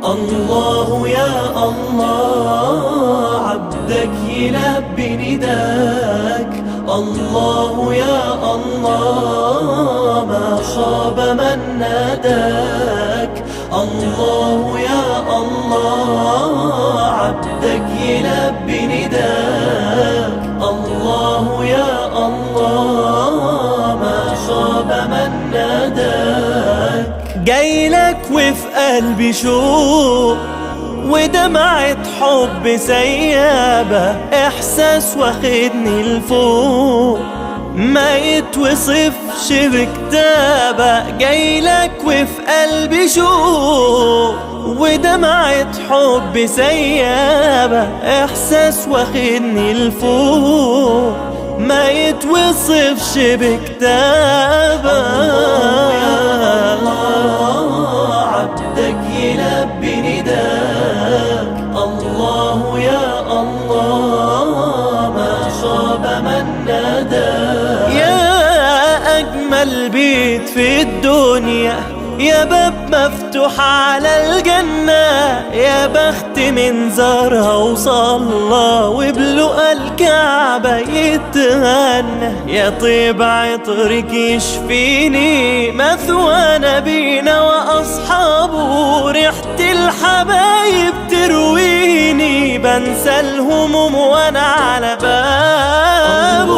الله يا الله عبدك يلبي نداك. الله يا الله ما خاب من ناداك. الله يا الله عبدك يلبي نداك. الله يا الله ما خاب من ناداك. جايلك وفي قلبي شوق ودمعة حب سيابة، إحساس واخدني لفوق ما يتوصفش بكتابة. جايلك وفي قلبي شوق ودمعة حب سيابة، إحساس واخدني لفوق ما يتوصفش بكتابة. الله عبدك يلبي نداك. الله يا الله ما خاب من ناداك. يا أجمل بيت في الدنيا، يا باب مفتوح على الجنة، يا بخت من زارها وصلى وبلقى الكعبة يتهنى. يا طيب عطرك يشفيني مثوى نبينا وأصحابه، ريحة الحبايب ترويني بنسى الهموم وأنا على بابه.